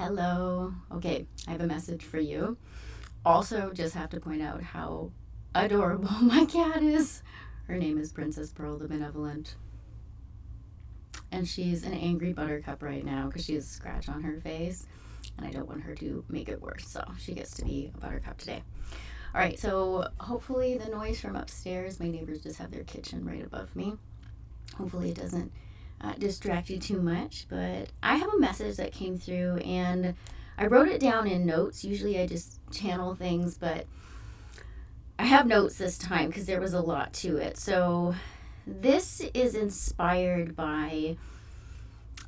Hello. Okay, I have a message for you. Also, just have to point out how adorable my cat is. Her name is Princess Pearl the Benevolent. And she's an angry buttercup right now because she has a scratch on her face. And I don't want her to make it worse. So she gets to be a buttercup today. All right, so hopefully the noise from upstairs, my neighbors just have their kitchen right above me. Hopefully it doesn't distract you too much. But I have a message that came through and I wrote it down in notes. Usually I just channel things, but I have notes this time because there was a lot to it. So this is inspired by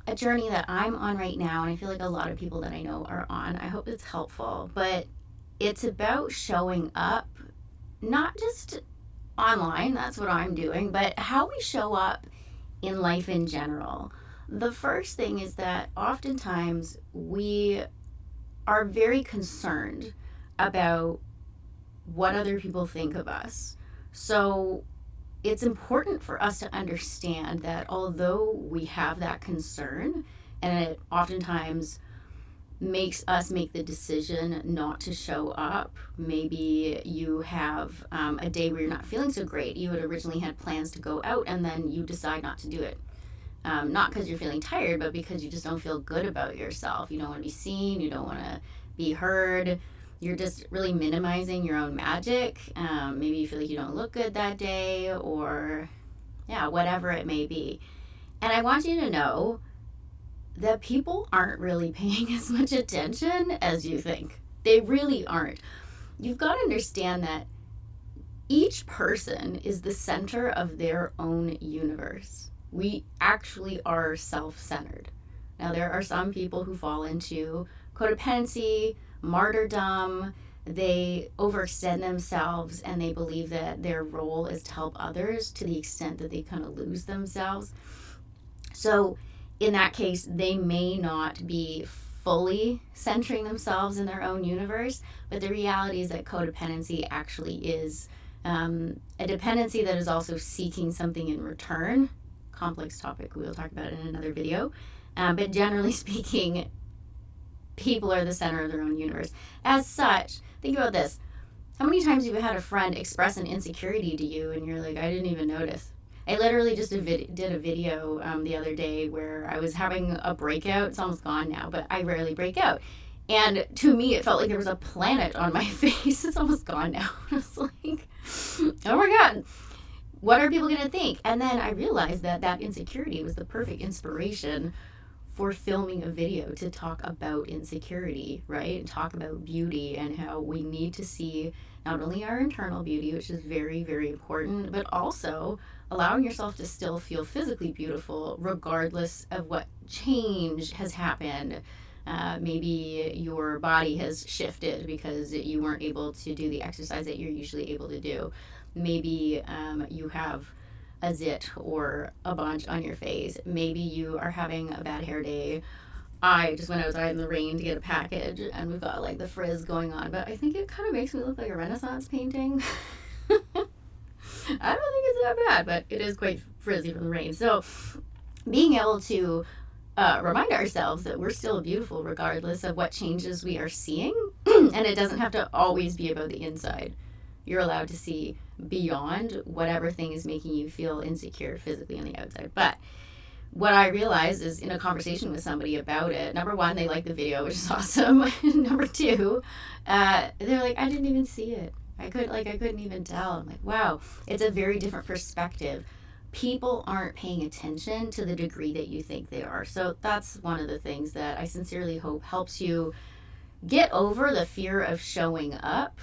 a journey that I'm on right now, and I feel like a lot of people that I know are on. I hope it's helpful, but it's about showing up, not just online, that's what I'm doing, but how we show up in life in general. The first thing is that oftentimes we are very concerned about what other people think of us. So it's important for us to understand that although we have that concern, and it oftentimes makes us make the decision not to show up. Maybe you have a day where you're not feeling so great. You had originally had plans to go out and then you decide not to do it. Not because you're feeling tired, but because you just don't feel good about yourself. You don't want to be seen. You don't want to be heard. You're just really minimizing your own magic. Maybe you feel like you don't look good that day, or yeah, whatever it may be. And I want you to know that people aren't really paying as much attention as you think. They really aren't. You've got to understand that each person is the center of their own universe. We actually are self-centered. Now, there are some people who fall into codependency, martyrdom. They overextend themselves and they believe that their role is to help others to the extent that they kind of lose themselves. So in that case, they may not be fully centering themselves in their own universe, but the reality is that codependency actually is a dependency that is also seeking something in return. Complex topic, we'll talk about it in another video. But generally speaking, people are the center of their own universe. As such, think about this. How many times have you had a friend express an insecurity to you and you're like, I didn't even notice? I literally just did a video the other day where I was having a breakout. It's almost gone now, but I rarely break out. And to me, it felt like there was a planet on my face. It's almost gone now. I was like, oh my God, what are people going to think? And then I realized that that insecurity was the perfect inspiration for filming a video to talk about insecurity, right? And talk about beauty and how we need to see not only our internal beauty, which is very, very important, but also allowing yourself to still feel physically beautiful regardless of what change has happened. Maybe your body has shifted because you weren't able to do the exercise that you're usually able to do. Maybe you have a zit or a bunch on your face. Maybe you are having a bad hair day. I just went outside in the rain to get a package and we've got like the frizz going on, but I think it kind of makes me look like a Renaissance painting. I don't think it's that bad, but it is quite frizzy from the rain. So being able to remind ourselves that we're still beautiful regardless of what changes we are seeing, and it doesn't have to always be about the inside. You're allowed to see beyond whatever thing is making you feel insecure physically on the outside. But what I realized is in a conversation with somebody about it, number one, they liked the video, which is awesome. Number two, they're like, I didn't even see it. I couldn't even tell. I'm like, wow, it's a very different perspective. People aren't paying attention to the degree that you think they are. So that's one of the things that I sincerely hope helps you get over the fear of showing up.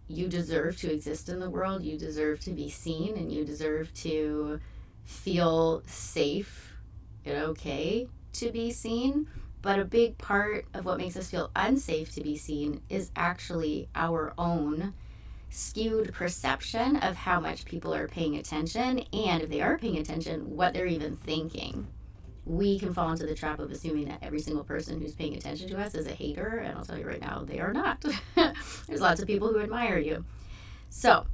You deserve to exist in the world. You deserve to be seen, and you deserve to feel safe and okay to be seen. But a big part of what makes us feel unsafe to be seen is actually our own skewed perception of how much people are paying attention, and if they are paying attention, what they're even thinking. We can fall into the trap of assuming that every single person who's paying attention to us is a hater, and I'll tell you right now, they are not. There's lots of people who admire you. So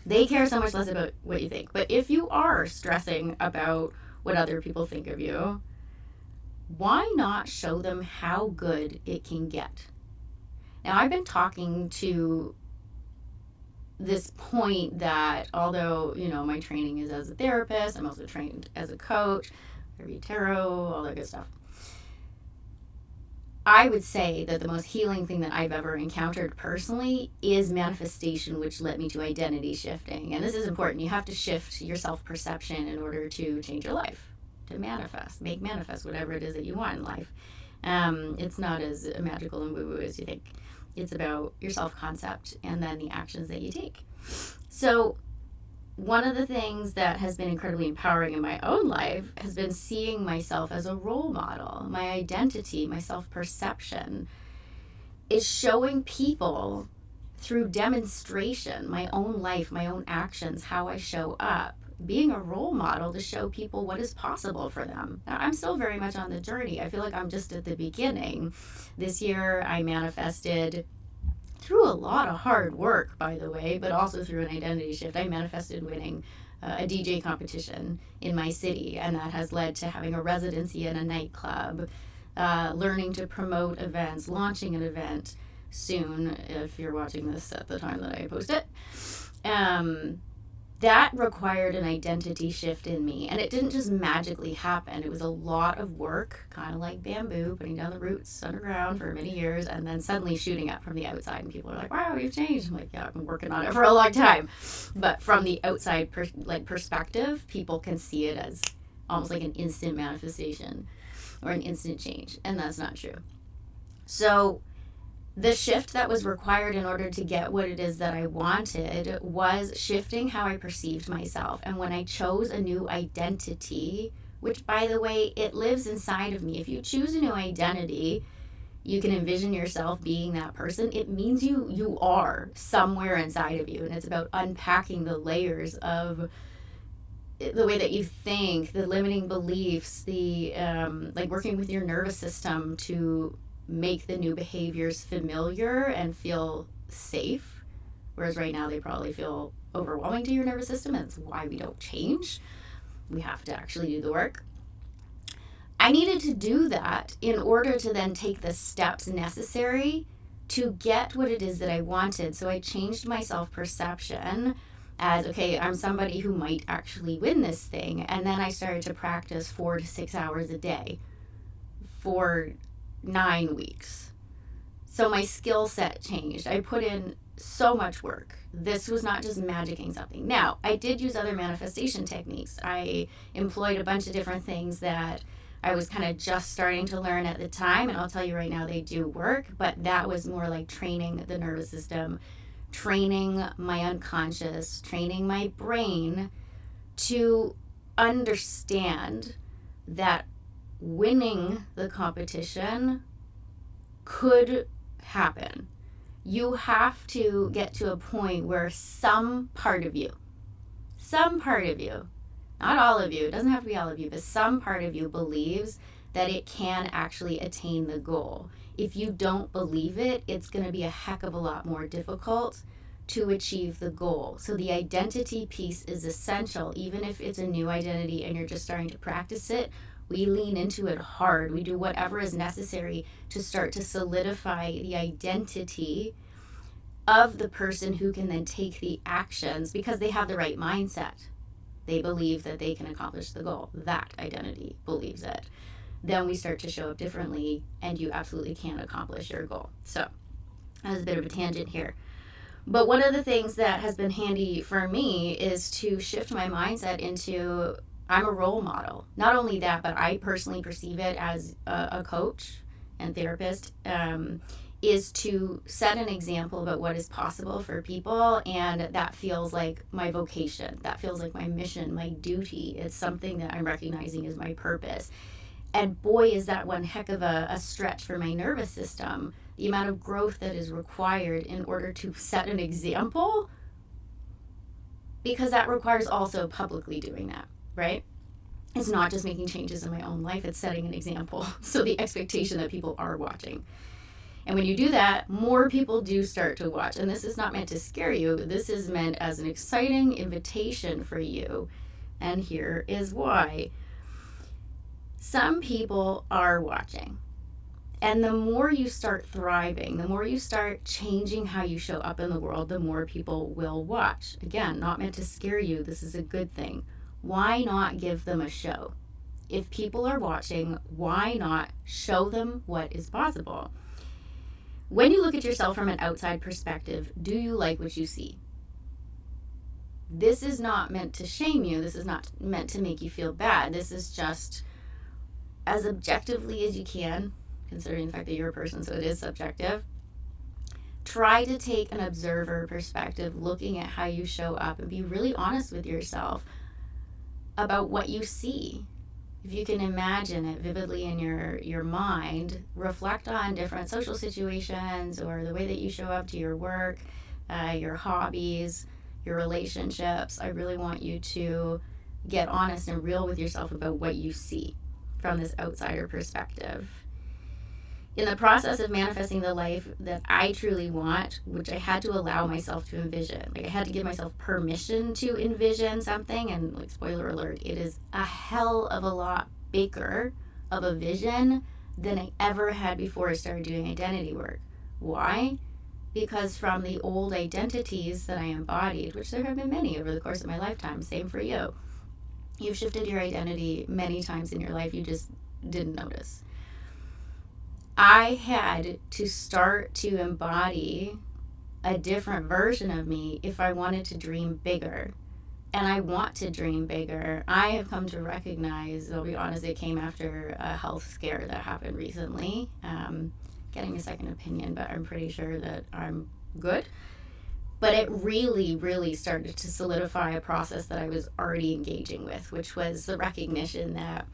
they care so much less about what you think. But if you are stressing about what other people think of you, why not show them how good it can get? Now, I've been talking to this point that although, my training is as a therapist, I'm also trained as a coach, I read tarot, all that good stuff. I would say that the most healing thing that I've ever encountered personally is manifestation, which led me to identity shifting. And this is important. You have to shift your self-perception in order to change your life, to make manifest whatever it is that you want in life. It's not as magical and woo-woo as you think. It's about your self-concept and then the actions that you take. So one of the things that has been incredibly empowering in my own life has been seeing myself as a role model. My identity, my self-perception is showing people through demonstration, my own life, my own actions, how I show up, being a role model to show people what is possible for them. Now, I'm still very much on the journey. I feel like I'm just at the beginning. This year I manifested through a lot of hard work, by the way, but also through an identity shift. I manifested winning a DJ competition in my city, and that has led to having a residency in a nightclub, learning to promote events, launching an event soon, if you're watching this at the time that I post it. That required an identity shift in me, and it didn't just magically happen. It was a lot of work, kind of like bamboo, putting down the roots underground for many years, and then suddenly shooting up from the outside, and people are like, wow, you've changed. I'm like, yeah, I've been working on it for a long time. But from the outside perspective, people can see it as almost like an instant manifestation or an instant change, and that's not true. So the shift that was required in order to get what it is that I wanted was shifting how I perceived myself. And when I chose a new identity, which, by the way, it lives inside of me. If you choose a new identity, you can envision yourself being that person. It means you are somewhere inside of you. And it's about unpacking the layers of the way that you think, the limiting beliefs, the working with your nervous system to make the new behaviors familiar and feel safe, whereas right now they probably feel overwhelming to your nervous system, and that's why we don't change. We have to actually do the work. I needed to do that in order to then take the steps necessary to get what it is that I wanted. So I changed my self-perception as, okay, I'm somebody who might actually win this thing, and then I started to practice 4 to 6 hours a day for 9 weeks. So my skill set changed. I put in so much work. This was not just magicking something. Now, I did use other manifestation techniques. I employed a bunch of different things that I was kind of just starting to learn at the time, and I'll tell you right now they do work, but that was more like training the nervous system, training my unconscious, training my brain to understand that winning the competition could happen. You have to get to a point where some part of you, not all of you, it doesn't have to be all of you, but some part of you believes that it can actually attain the goal. If you don't believe it, it's going to be a heck of a lot more difficult to achieve the goal. So the identity piece is essential. Even if it's a new identity and you're just starting to practice it, we lean into it hard. We do whatever is necessary to start to solidify the identity of the person who can then take the actions because they have the right mindset. They believe that they can accomplish the goal. That identity believes it. Then we start to show up differently, and you absolutely can accomplish your goal. So that was a bit of a tangent here. But one of the things that has been handy for me is to shift my mindset into I'm a role model. Not only that, but I personally perceive it as a coach and therapist, is to set an example about what is possible for people. And that feels like my vocation. That feels like my mission, my duty. It's something that I'm recognizing as my purpose. And boy, is that one heck of a stretch for my nervous system. The amount of growth that is required in order to set an example, because that requires also publicly doing that. Right? It's not just making changes in my own life, it's setting an example. So the expectation that people are watching. And when you do that, more people do start to watch. And this is not meant to scare you. This is meant as an exciting invitation for you. And here is why. Some people are watching. And the more you start thriving, the more you start changing how you show up in the world, the more people will watch. Again, not meant to scare you. This is a good thing. Why not give them a show? If people are watching, why not show them what is possible? When you look at yourself from an outside perspective, do you like what you see? This is not meant to shame you. This is not meant to make you feel bad. This is just as objectively as you can, considering the fact that you're a person, so it is subjective. Try to take an observer perspective, looking at how you show up, and be really honest with yourself about what you see. If you can imagine it vividly in your mind, reflect on different social situations or the way that you show up to your work, your hobbies, your relationships. I really want you to get honest and real with yourself about what you see from this outsider perspective. In the process of manifesting the life that I truly want, which I had to allow myself to envision, like I had to give myself permission to envision something, and like spoiler alert, it is a hell of a lot bigger of a vision than I ever had before I started doing identity work. Why? Because from the old identities that I embodied, which there have been many over the course of my lifetime, same for you. You've shifted your identity many times in your life, you just didn't notice. I had to start to embody a different version of me if I wanted to dream bigger. And I want to dream bigger. I have come to recognize, I'll be honest, it came after a health scare that happened recently. Getting a second opinion, but I'm pretty sure that I'm good. But it really, really started to solidify a process that I was already engaging with, which was the recognition that,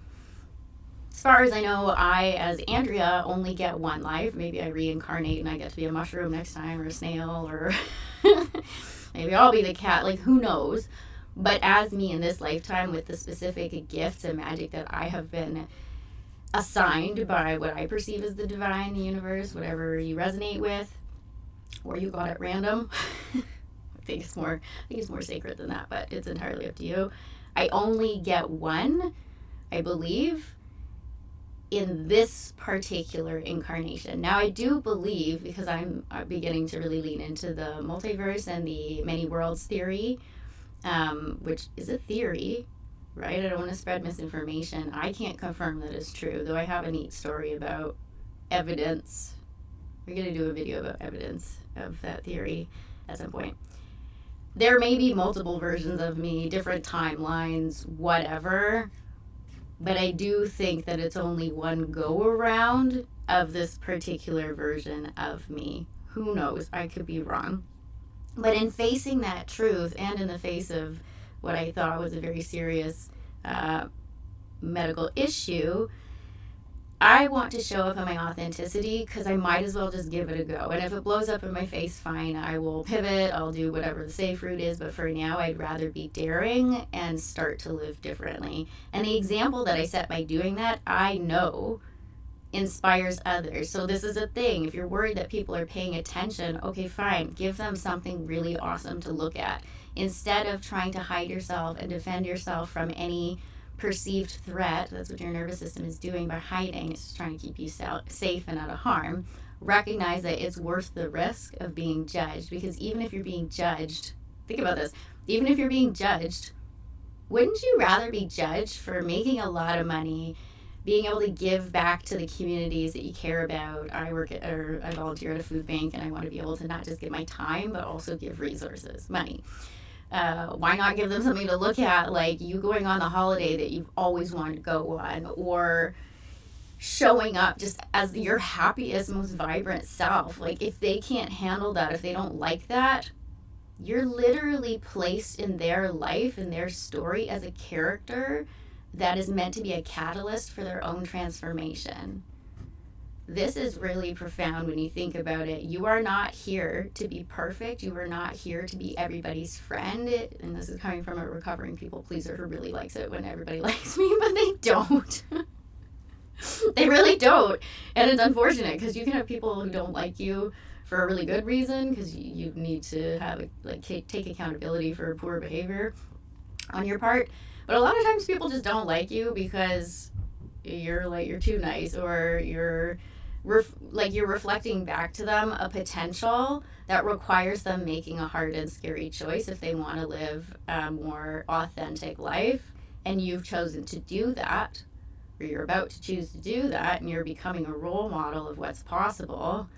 as far as I know, I, as Andrea, only get one life. Maybe I reincarnate and I get to be a mushroom next time, or a snail, or maybe I'll be the cat. Like, who knows? But as me in this lifetime, with the specific gifts and magic that I have been assigned by what I perceive as the divine, the universe, whatever you resonate with, or you got at random. I think it's more sacred than that, but it's entirely up to you. I only get one, I believe, in this particular incarnation. Now, I do believe, because I'm beginning to really lean into the multiverse and the many worlds theory, which is a theory, right? I don't want to spread misinformation. I can't confirm that it's true, though I have a neat story about evidence. We're going to do a video about evidence of that theory at some point. There may be multiple versions of me, different timelines, whatever, but I do think that it's only one go-around of this particular version of me. Who knows? I could be wrong. But in facing that truth, and in the face of what I thought was a very serious medical issue, I want to show up in my authenticity, because I might as well just give it a go. And if it blows up in my face, fine, I will pivot, I'll do whatever the safe route is, but for now, I'd rather be daring and start to live differently. And the example that I set by doing that, I know inspires others. So this is a thing. If you're worried that people are paying attention, okay, fine, give them something really awesome to look at. Instead of trying to hide yourself and defend yourself from any perceived threat, that's what your nervous system is doing by hiding. It's just trying to keep you safe and out of harm. Recognize that it's worth the risk of being judged, because even if you're being judged, think about this, even if you're being judged, wouldn't you rather be judged for making a lot of money, being able to give back to the communities that you care about? I volunteer at a food bank, and I want to be able to not just give my time, but also give resources, money. Why not give them something to look at, like you going on the holiday that you've always wanted to go on, or showing up just as your happiest, most vibrant self? Like, if they can't handle that, if they don't like that, you're literally placed in their life, in their story, as a character that is meant to be a catalyst for their own transformation. This is really profound when you think about it. You are not here to be perfect. You are not here to be everybody's friend. And this is coming from a recovering people pleaser who really likes it when everybody likes me, but they don't. They really don't. And it's unfortunate, because you can have people who don't like you for a really good reason, because you need to have take accountability for poor behavior on your part. But a lot of times people just don't like you because you're too nice, or you're reflecting back to them a potential that requires them making a hard and scary choice if they want to live a more authentic life, and you've chosen to do that, or you're about to choose to do that, and you're becoming a role model of what's possible.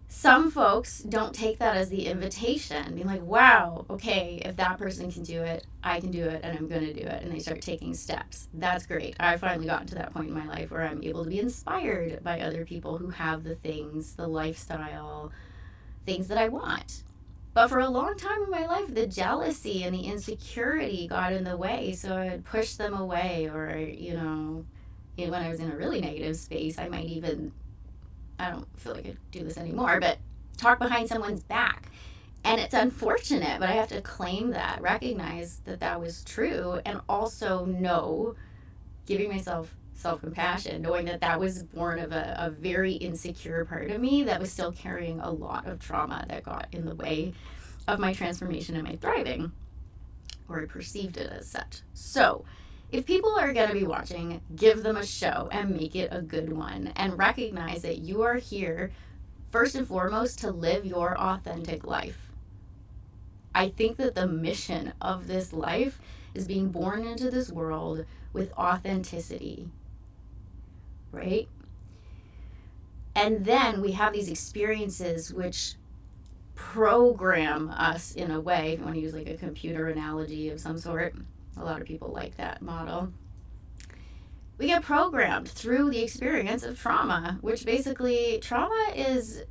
Some folks don't take that as the invitation, being like, wow, okay, if that person can do it, I can do it, and I'm going to do it. And they start taking steps. That's great. I finally gotten to that point in my life where I'm able to be inspired by other people who have the things, the lifestyle, things that I want. But for a long time in my life, the jealousy and the insecurity got in the way. So I would push them away, or, when I was in a really negative space, I might even, I don't feel like I do this anymore, but talk behind someone's back. And it's unfortunate, but I have to claim that, recognize that that was true, and also giving myself self-compassion, knowing that that was born of a very insecure part of me that was still carrying a lot of trauma that got in the way of my transformation and my thriving, or I perceived it as such. So if people are going to be watching, give them a show and make it a good one, and recognize that you are here first and foremost to live your authentic life. I think that the mission of this life is being born into this world with authenticity, right? And then we have these experiences which program us in a way, if you want to use like a computer analogy of some sort. A lot of people like that model. We get programmed through the experience of trauma, which basically, trauma is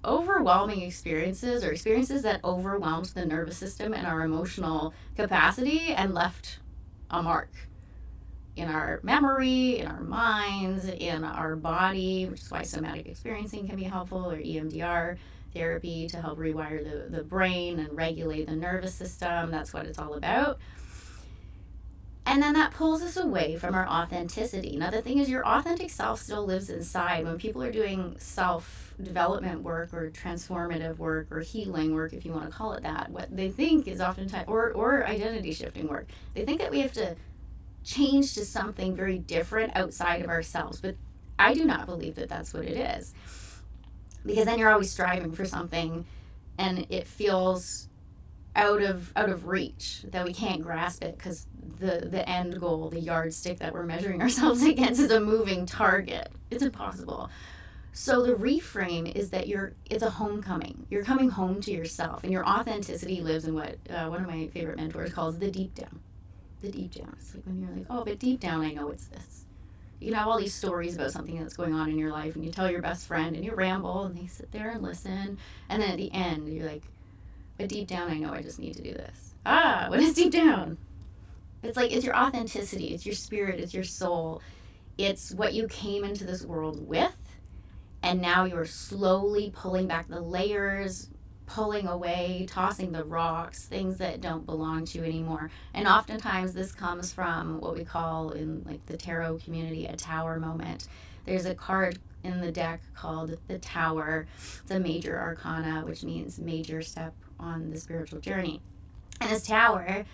overwhelming experiences, or experiences that overwhelmed the nervous system and our emotional capacity and left a mark in our memory, in our minds, in our body, which is why somatic experiencing can be helpful, or EMDR therapy to help rewire the brain and regulate the nervous system. That's what it's all about. And then that pulls us away from our authenticity. Now, the thing is, your authentic self still lives inside. When people are doing self-development work, or transformative work, or healing work, if you want to call it that, what they think is oftentimes, or identity shifting work, they think that we have to change to something very different outside of ourselves. But I do not believe that that's what it is. Because then you're always striving for something, and it feels out of reach, that we can't grasp it, because the end goal, the yardstick that we're measuring ourselves against, is a moving target. It's impossible. So the reframe is that it's a homecoming. You're coming home to yourself, and your authenticity lives in what one of my favorite mentors calls the deep down. The deep down. It's like when you're like, oh, but deep down I know it's this. You can have all these stories about something that's going on in your life, and you tell your best friend, and you ramble, and they sit there and listen, and then at the end you're like, but deep down I know I just need to do this. What is deep down? It's like, it's your authenticity, it's your spirit, it's your soul, it's what you came into this world with, and now you're slowly pulling back the layers, pulling away, tossing the rocks, things that don't belong to you anymore. And oftentimes this comes from what we call in like the tarot community a tower moment. There's a card in the deck called the Tower. It's a major arcana, which means major step on the spiritual journey. And this tower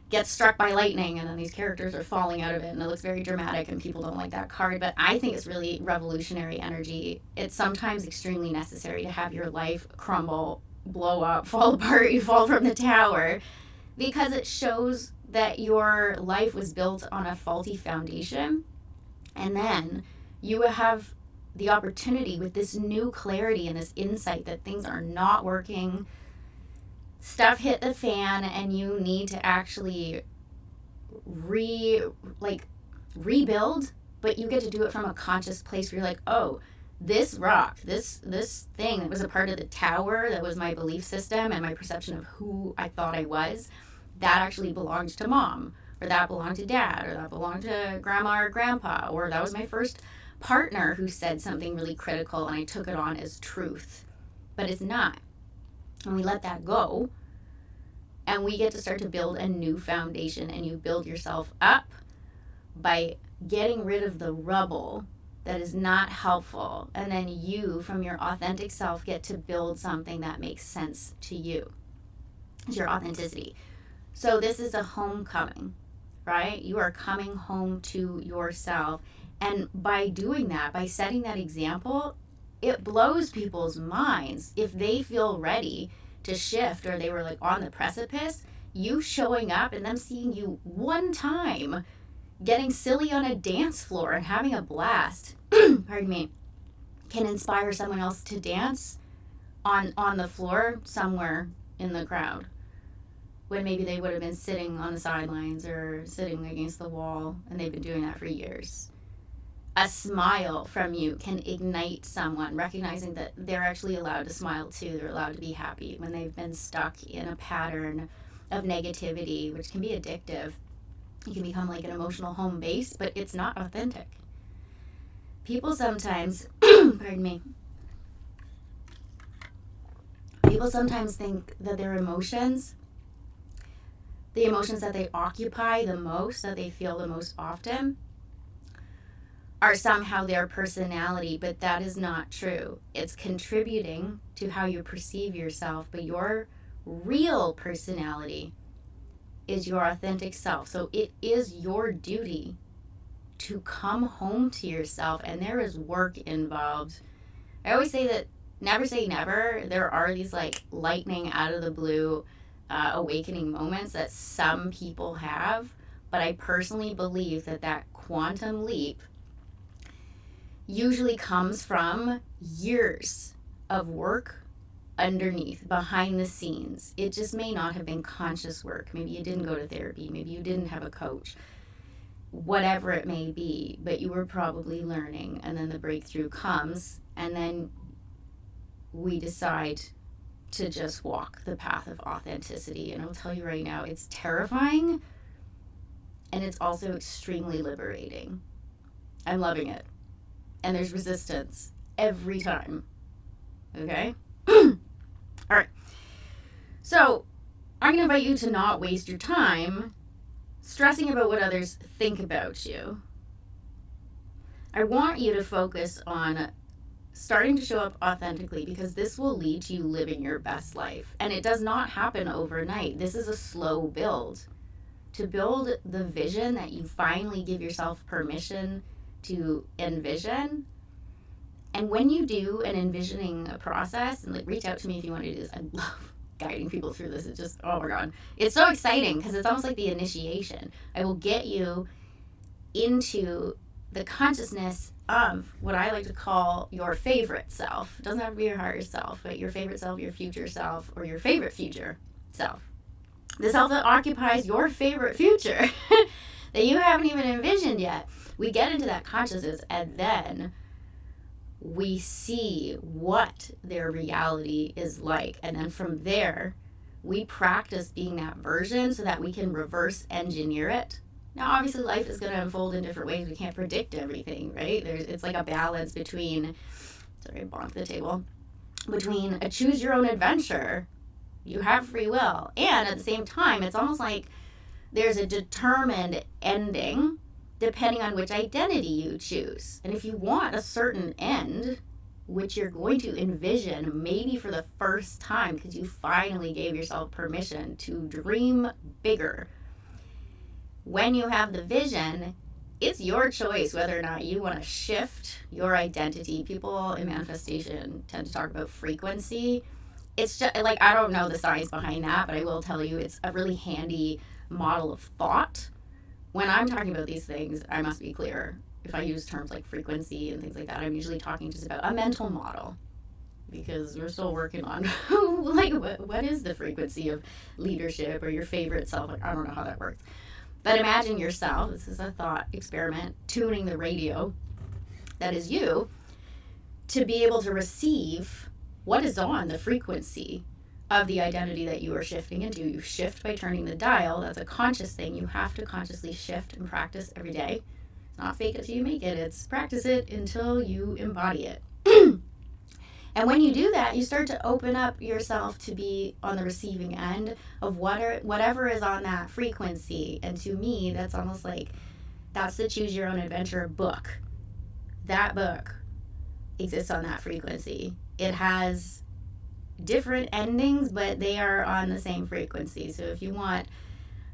gets struck by lightning, and then these characters are falling out of it, and it looks very dramatic, and people don't like that card, but I think it's really revolutionary energy. It's sometimes extremely necessary to have your life crumble, blow up, fall apart, you fall from the tower, because it shows that your life was built on a faulty foundation, and then you have the opportunity with this new clarity and this insight that things are not working, stuff hit the fan, and you need to actually rebuild, but you get to do it from a conscious place where you're like, oh, this rock, this thing that was a part of the tower, that was my belief system and my perception of who I thought I was, that actually belonged to mom, or that belonged to dad, or that belonged to grandma or grandpa, or that was my first partner who said something really critical and I took it on as truth. But it's not. And we let that go, and we get to start to build a new foundation, and you build yourself up by getting rid of the rubble that is not helpful, and then you, from your authentic self, get to build something that makes sense to you. It's your authenticity. So this is a homecoming, right? You are coming home to yourself. And by doing that, by setting that example, it blows people's minds. If they feel ready to shift or they were like on the precipice, you showing up and them seeing you one time getting silly on a dance floor and having a blast, pardon me, can inspire someone else to dance on the floor somewhere in the crowd when maybe they would have been sitting on the sidelines or sitting against the wall, and they've been doing that for years. A smile from you can ignite someone, recognizing that they're actually allowed to smile too. They're allowed to be happy when they've been stuck in a pattern of negativity, which can be addictive. It can become like an emotional home base, but it's not authentic. People sometimes, pardon me, people sometimes think that their emotions, the emotions that they occupy the most, that they feel the most often, are somehow their personality, but that is not true. It's contributing to how you perceive yourself, but your real personality is your authentic self. So it is your duty to come home to yourself, and there is work involved. I always say that never say never. There are these like lightning out of the blue awakening moments that some people have, but I personally believe that that quantum leap usually comes from years of work underneath, behind the scenes. It just may not have been conscious work. Maybe you didn't go to therapy. Maybe you didn't have a coach. Whatever it may be, but you were probably learning, and then the breakthrough comes, and then we decide to just walk the path of authenticity. And I'll tell you right now, it's terrifying, and it's also extremely liberating. I'm loving it. And there's resistance every time. Okay? All right. So I'm going to invite you to not waste your time stressing about what others think about you. I want you to focus on starting to show up authentically, because this will lead to you living your best life. And it does not happen overnight. This is a slow build. To build the vision that you finally give yourself permission to envision. And when you do an envisioning process, and like reach out to me if you want to do this. I love guiding people through this. It's just, oh my God. It's so exciting because it's almost like the initiation. I will get you into the consciousness of what I like to call your favorite self. It doesn't have to be your higher self, but your favorite self, your future self, or your favorite future self. The self that occupies your favorite future that you haven't even envisioned yet. We get into that consciousness, and then we see what their reality is like. And then from there, we practice being that version so that we can reverse engineer it. Now, obviously, life is going to unfold in different ways. We can't predict everything, right? It's like a balance between, sorry, I bonked the table, between a choose your own adventure, you have free will, and at the same time, it's almost like there's a determined ending depending on which identity you choose. And if you want a certain end, which you're going to envision maybe for the first time because you finally gave yourself permission to dream bigger, when you have the vision, it's your choice whether or not you want to shift your identity. People in manifestation tend to talk about frequency. It's just like, I don't know the science behind that, but I will tell you it's a really handy model of thought. When I'm talking about these things, I must be clear. If I use terms like frequency and things like that, I'm usually talking just about a mental model, because we're still working on like what is the frequency of leadership or your favorite self. Like, I don't know how that works. But imagine yourself, this is a thought experiment, tuning the radio that is you to be able to receive what is on the frequency of the identity that you are shifting into. You shift by turning the dial. That's a conscious thing. You have to consciously shift and practice every day. It's not fake it till you make it. It's practice it until you embody it. And when you do that, you start to open up yourself to be on the receiving end of whatever is on that frequency. And to me, that's almost like, that's the Choose Your Own Adventure book. That book exists on that frequency. It has different endings, but they are on the same frequency. So if you want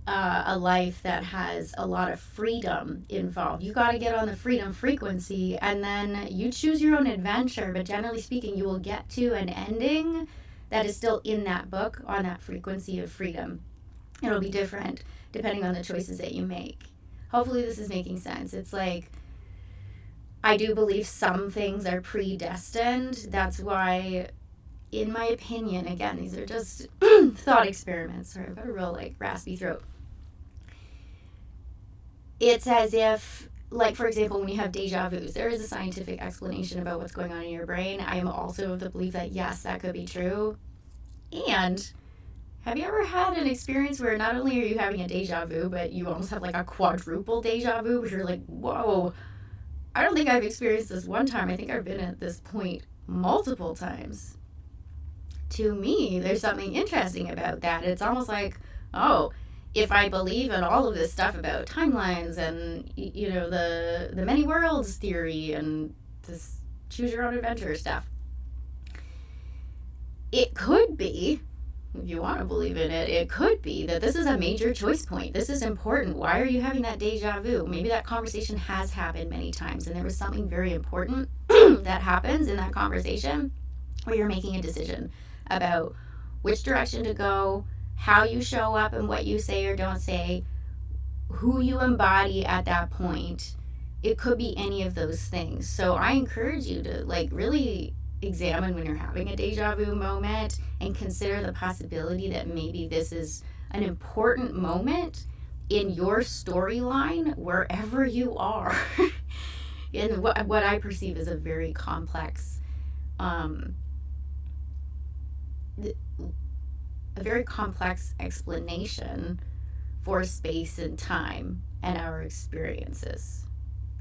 a life that has a lot of freedom involved. You got to get on the freedom frequency, and then you choose your own adventure. But generally speaking, you will get to an ending that is still in that book on that frequency of freedom. It'll be different depending on the choices that you make. Hopefully this is making sense. It's like, I do believe some things are predestined. That's why, in my opinion, again, these are just thought experiments. Sorry, I've got a real like raspy throat. It's as if, like, for example, when you have deja vus, there is a scientific explanation about what's going on in your brain. I am also of the belief that, yes, that could be true. And have you ever had an experience where not only are you having a deja vu, but you almost have like a quadruple deja vu, where you're like, whoa, I don't think I've experienced this one time. I think I've been at this point multiple times. To me, there's something interesting about that. It's almost like, oh, if I believe in all of this stuff about timelines and, you know, the many worlds theory and this choose your own adventure stuff, it could be, if you want to believe in it, it could be that this is a major choice point. This is important. Why are you having that deja vu? Maybe that conversation has happened many times and there was something very important that happens in that conversation where you're making a decision about which direction to go, how you show up and what you say or don't say, who you embody at that point. It could be any of those things. So I encourage you to like really examine when you're having a deja vu moment and consider the possibility that maybe this is an important moment in your storyline wherever you are. In what I perceive as a very complex explanation for space and time and our experiences.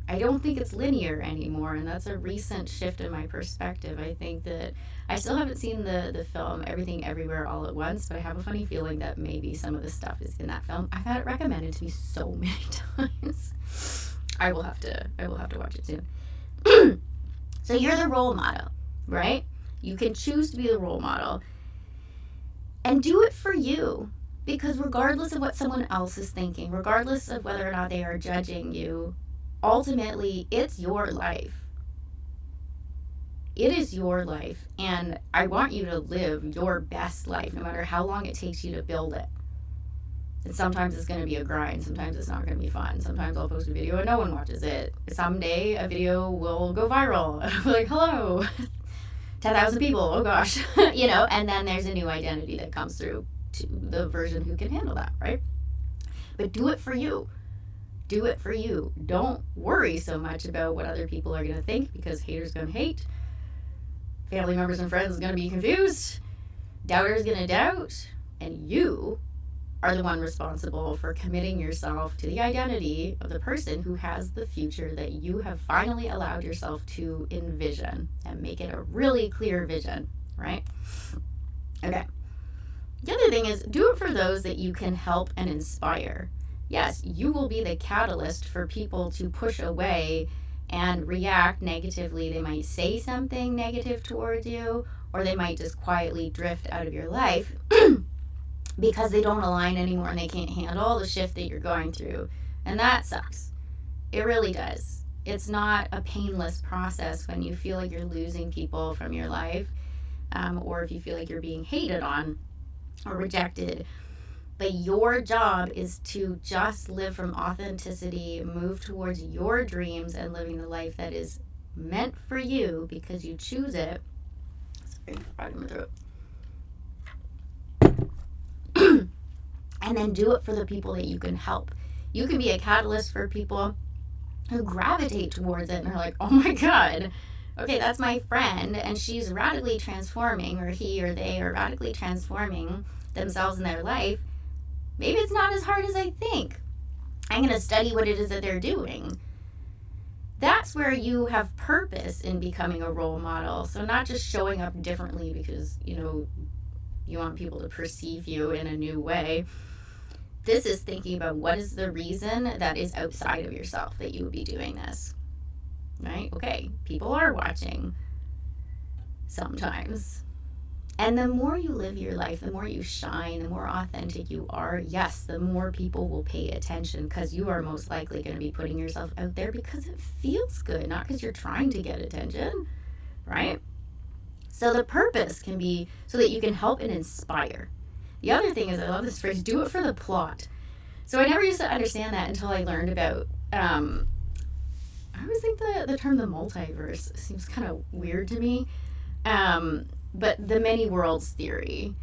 I don't think it's linear anymore, and that's a recent shift in my perspective. I think that I still haven't seen the film Everything Everywhere All at Once, but I have a funny feeling that maybe some of the stuff is in that film. I've had it recommended to me so many times. I will have to watch it soon. So you're the role model, right? You can choose to be the role model and do it for you, because regardless of what someone else is thinking, regardless of whether or not they are judging you, ultimately it's your life. It is your life, and I want you to live your best life, no matter how long it takes you to build it. And sometimes it's going to be a grind. Sometimes it's not going to be fun. Sometimes I'll post a video and no one watches it. Someday a video will go viral. I'm like, hello, 10,000 people. Oh gosh, you know. And then there's a new identity that comes through to the version who can handle that, right? But do it for you. Do it for you. Don't worry so much about what other people are going to think, because haters going to hate. Family members and friends are going to be confused. Doubters going to doubt. And you are the one responsible for committing yourself to the identity of the person who has the future that you have finally allowed yourself to envision, and make it a really clear vision, right? Okay. The other thing is, do it for those that you can help and inspire. Yes, you will be the catalyst for people to push away and react negatively. They might say something negative towards you, or they might just quietly drift out of your life because they don't align anymore and they can't handle the shift that you're going through. And that sucks. It really does. It's not a painless process when you feel like you're losing people from your life, or if you feel like you're being hated on or rejected. But your job is to just live from authenticity, move towards your dreams, and living the life that is meant for you because you choose it. Sorry, frog in my throat. And then do it for the people that you can help. You can be a catalyst for people who gravitate towards it and are like, oh my God, okay, that's my friend, and she's radically transforming, or he or they are radically transforming themselves in their life. Maybe it's not as hard as I think. I'm going to study what it is that they're doing. That's where you have purpose in becoming a role model. So not just showing up differently because, you know, you want people to perceive you in a new way. This is thinking about what is the reason that is outside of yourself that you would be doing this. Right? Okay, people are watching sometimes. And the more you live your life, the more you shine, the more authentic you are, yes, the more people will pay attention, because you are most likely going to be putting yourself out there because it feels good, not because you're trying to get attention, right? So the purpose can be so that you can help and inspire. The other thing is, I love this phrase, do it for the plot. So I never used to understand that until I learned about, I always think the term the multiverse seems kind of weird to me. But the many worlds theory.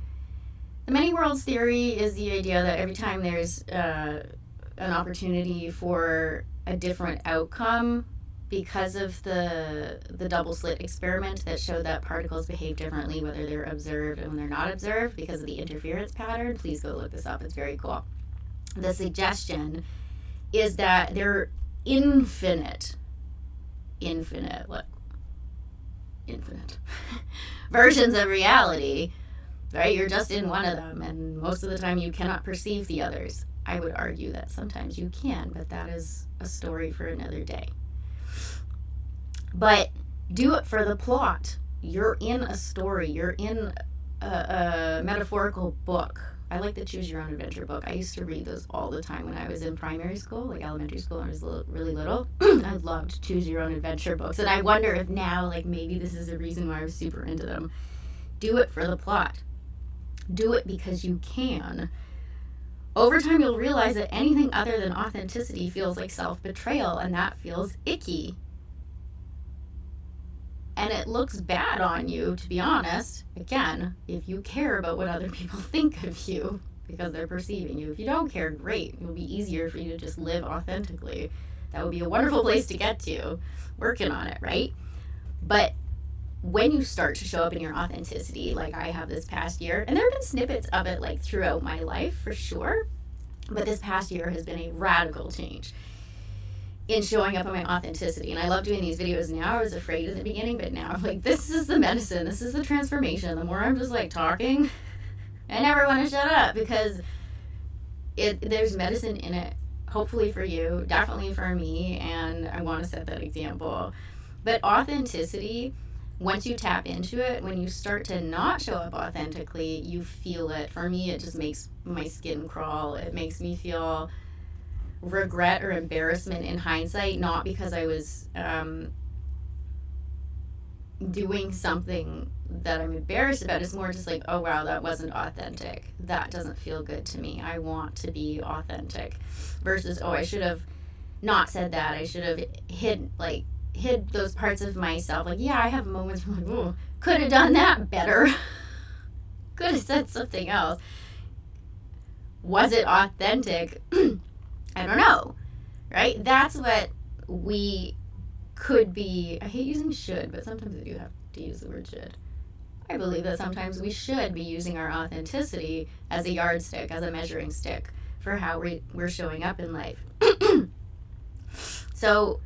The many worlds theory is the idea that every time there's an opportunity for a different outcome because of the double slit experiment that showed that particles behave differently whether they're observed and when they're not observed because of the interference pattern. Please go look this up. It's very cool. The suggestion is that they're infinite versions of reality, right? You're just in one of them, and most of the time you cannot perceive the others. I would argue that sometimes you can, but that is a story for another day. But do it for the plot. You're in a story. You're in a metaphorical book. I like the Choose Your Own Adventure book. I used to read those all the time when I was in primary school, like elementary school, when I was really little. I loved Choose Your Own Adventure books. And I wonder if now, like, maybe this is the reason why I was super into them. Do it for the plot. Do it because you can. Over time, you'll realize that anything other than authenticity feels like self-betrayal, and that feels icky. And it looks bad on you, to be honest, again, if you care about what other people think of you because they're perceiving you. If you don't care, great. It will be easier for you to just live authentically. That would be a wonderful place to get to, working on it, right? But when you start to show up in your authenticity, like I have this past year, and there have been snippets of it like throughout my life for sure, but this past year has been a radical change in showing up in my authenticity. And I love doing these videos now. I was afraid in the beginning, but now I'm like, this is the medicine. This is the transformation. The more I'm just like talking, I never want to shut up because there's medicine in it, hopefully for you, definitely for me, and I want to set that example. But authenticity, once you tap into it, when you start to not show up authentically, you feel it. For me, it just makes my skin crawl. It makes me feel regret or embarrassment in hindsight, not because I was doing something that I'm embarrassed about. It's more just like, oh wow, that wasn't authentic. That doesn't feel good to me. I want to be authentic. Versus, oh, I should have not said that. I should have hid those parts of myself. Like, yeah, I have moments where I'm like, oh, could have done that better. Could have said something else. Was it authentic? I don't know, right? That's what we could be. I hate using should, but sometimes I do have to use the word should. I believe that sometimes we should be using our authenticity as a yardstick, as a measuring stick for how we're showing up in life. So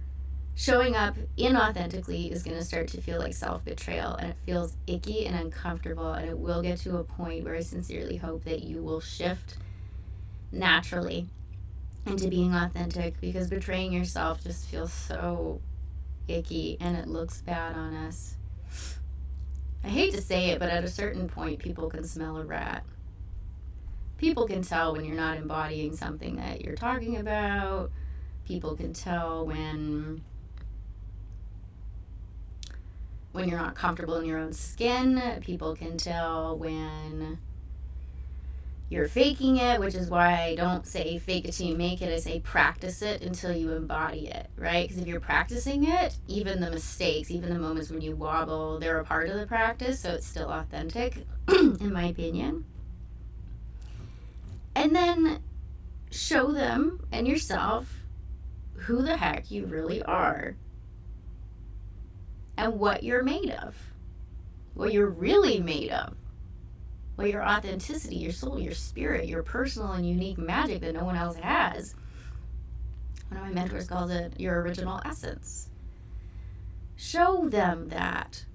showing up inauthentically is going to start to feel like self-betrayal, and it feels icky and uncomfortable, and it will get to a point where I sincerely hope that you will shift naturally into being authentic, because betraying yourself just feels so icky and it looks bad on us. I hate to say it, but at a certain point, people can smell a rat. People can tell when you're not embodying something that you're talking about. People can tell when you're not comfortable in your own skin. People can tell when you're faking it, which is why I don't say fake it till you make it. I say practice it until you embody it, right? Because if you're practicing it, even the mistakes, even the moments when you wobble, they're a part of the practice, so it's still authentic, in my opinion. And then show them and yourself who the heck you really are and what you're made of, what you're really made of. Well, your authenticity, your soul, your spirit, your personal and unique magic that no one else has. One of my mentors calls it your original essence. Show them that.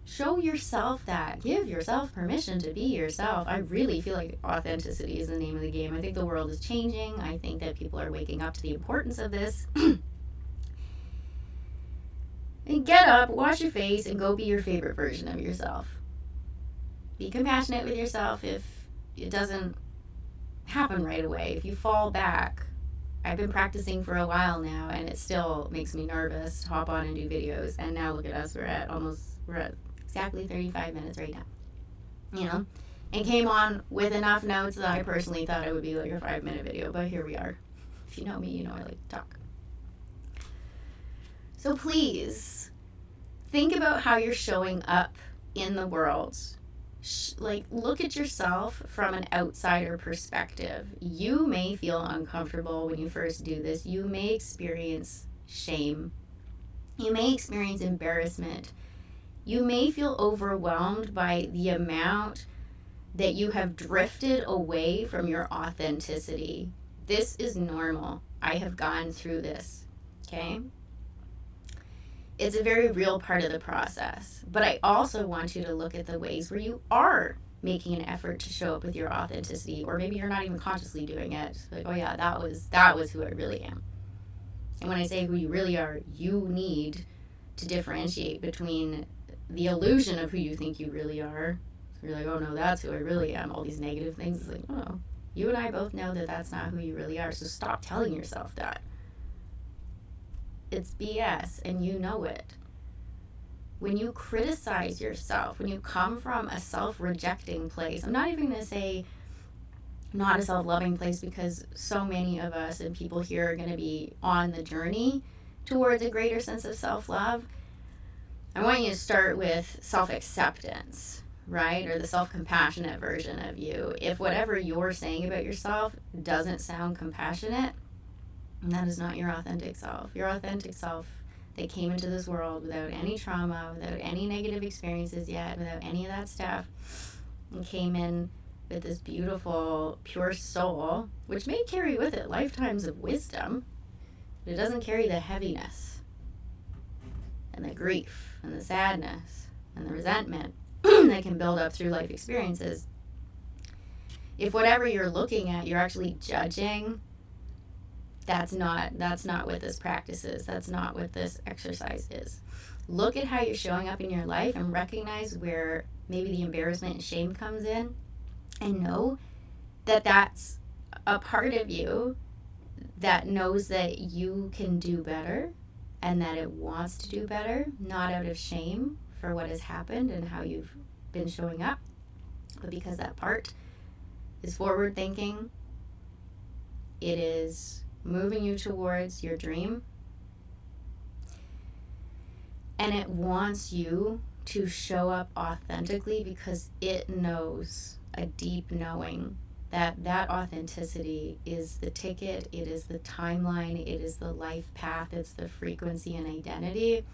Show yourself that. Give yourself permission to be yourself. I really feel like authenticity is the name of the game. I think the world is changing. I think that people are waking up to the importance of this. And get up, wash your face, and go be your favorite version of yourself. Be compassionate with yourself if it doesn't happen right away. If you fall back, I've been practicing for a while now, and it still makes me nervous to hop on and do videos. And now look at us, we're at exactly 35 minutes right now, and came on with enough notes that I personally thought it would be like a 5-minute video, but here we are. If you know me, you know I like to talk. So please think about how you're showing up in the world. Look at yourself from an outsider perspective. You may feel uncomfortable when you first do this. You may experience shame. You may experience embarrassment. You may feel overwhelmed by the amount that you have drifted away from your authenticity. This is normal. I have gone through this, okay? It's a very real part of the process. But I also want you to look at the ways where you are making an effort to show up with your authenticity, or maybe you're not even consciously doing it. Like, oh yeah, that was who I really am. And when I say who you really are, you need to differentiate between the illusion of who you think you really are. So you're like, oh no, that's who I really am. All these negative things. It's like, oh, you and I both know that that's not who you really are. So stop telling yourself that. It's BS, and you know it. When you criticize yourself, when you come from a self-rejecting place, I'm not even going to say not a self-loving place, because so many of us and people here are going to be on the journey towards a greater sense of self-love. I want you to start with self-acceptance, right? Or the self-compassionate version of you. If whatever you're saying about yourself doesn't sound compassionate, that is not your authentic self. Your authentic self that came into this world without any trauma, without any negative experiences yet, without any of that stuff, and came in with this beautiful, pure soul, which may carry with it lifetimes of wisdom, but it doesn't carry the heaviness and the grief and the sadness and the resentment that can build up through life experiences. If whatever you're looking at, you're actually judging, that's not what this practice is. That's not what this exercise is. Look at how you're showing up in your life and recognize where maybe the embarrassment and shame comes in, and know that that's a part of you that knows that you can do better and that it wants to do better, not out of shame for what has happened and how you've been showing up, but because that part is forward thinking. It is moving you towards your dream, and it wants you to show up authentically because it knows, a deep knowing, that authenticity is the ticket, it is the timeline, it is the life path, it's the frequency and identity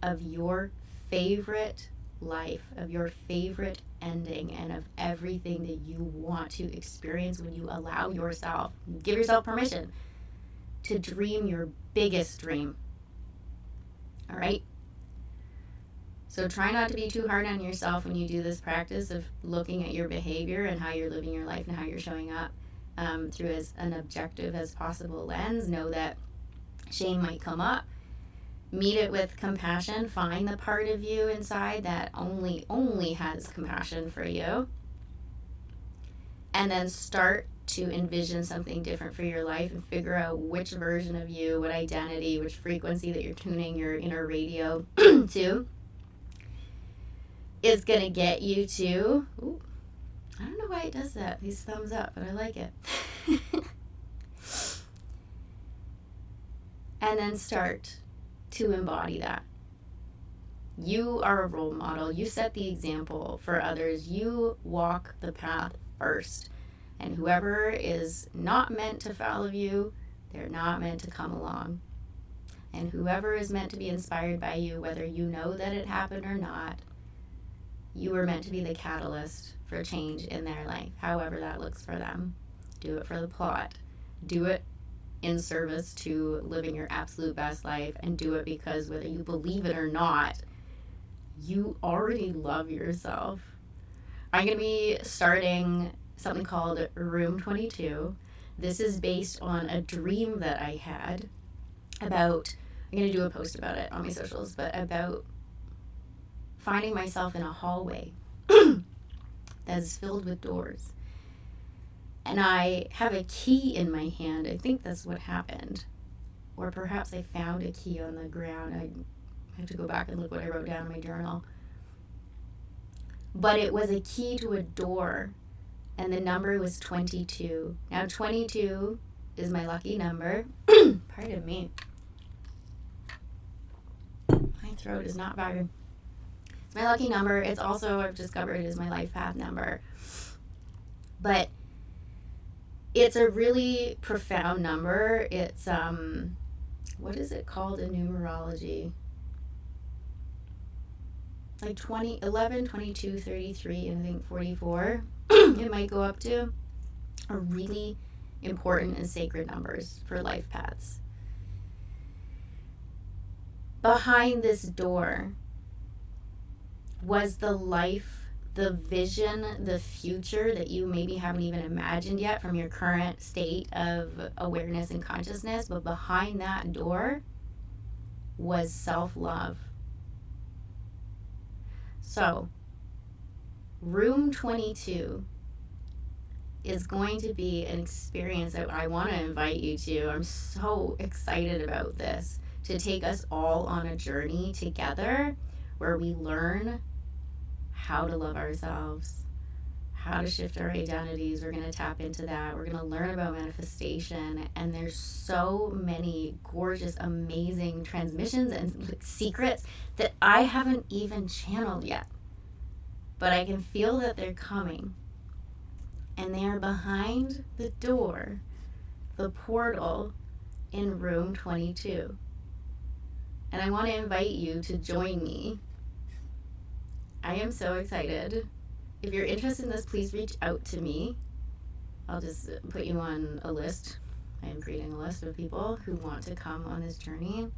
of your favorite life, of your favorite ending, and of everything that you want to experience when you allow yourself, give yourself permission to dream your biggest dream. All right? So try not to be too hard on yourself when you do this practice of looking at your behavior and how you're living your life and how you're showing up through as an objective as possible lens. Know that shame might come up. Meet it with compassion. Find the part of you inside that only has compassion for you. And then start to envision something different for your life and figure out which version of you, what identity, which frequency that you're tuning your inner radio to is going to get you to, ooh, I don't know why it does that, these thumbs up, but I like it. And then start to embody that. You are a role model. You set the example for others. You walk the path first. And whoever is not meant to follow you, they're not meant to come along. And whoever is meant to be inspired by you, whether you know that it happened or not, you are meant to be the catalyst for change in their life, however that looks for them. Do it for the plot. Do it in service to living your absolute best life, and do it because whether you believe it or not, you already love yourself. I'm going to be starting something called Room 22. This is based on a dream that I had about, I'm going to do a post about it on my socials, but about finding myself in a hallway that is filled with doors. And I have a key in my hand. I think that's what happened. Or perhaps I found a key on the ground. I have to go back and look what I wrote down in my journal. But it was a key to a door, and the number was 22. Now, 22 is my lucky number. Pardon me. My throat is not vibing. It's my lucky number. It's also, I've discovered, is my life path number. But it's a really profound number. It's, what is it called in numerology? Like 20, 11, 22, 33, and I think 44, it might go up to, are really important and sacred numbers for life paths. Behind this door was the life, the vision, the future that you maybe haven't even imagined yet from your current state of awareness and consciousness. But behind that door was self-love. So, room 22 is going to be an experience that I want to invite you to. I'm so excited about this, to take us all on a journey together where we learn how to love ourselves, how to shift our identities. We're going to tap into that. We're going to learn about manifestation. And there's so many gorgeous, amazing transmissions and secrets that I haven't even channeled yet. But I can feel that they're coming. And they are behind the door, the portal in room 22. And I want to invite you to join me. I am so excited. If you're interested in this, please reach out to me. I'll just put you on a list. I am creating a list of people who want to come on this journey.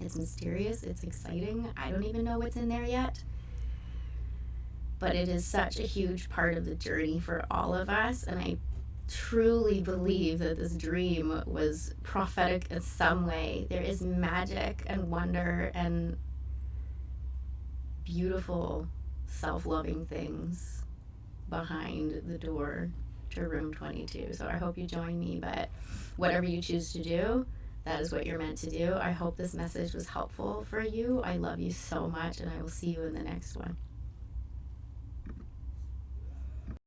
It's mysterious. It's exciting. I don't even know what's in there yet. But it is such a huge part of the journey for all of us. And I truly believe that this dream was prophetic in some way. There is magic and wonder and beautiful self-loving things behind the door to room 22. So I hope you join me, but whatever you choose to do, that is what you're meant to do. I hope this message was helpful for you. I love you so much, and I will see you in the next one.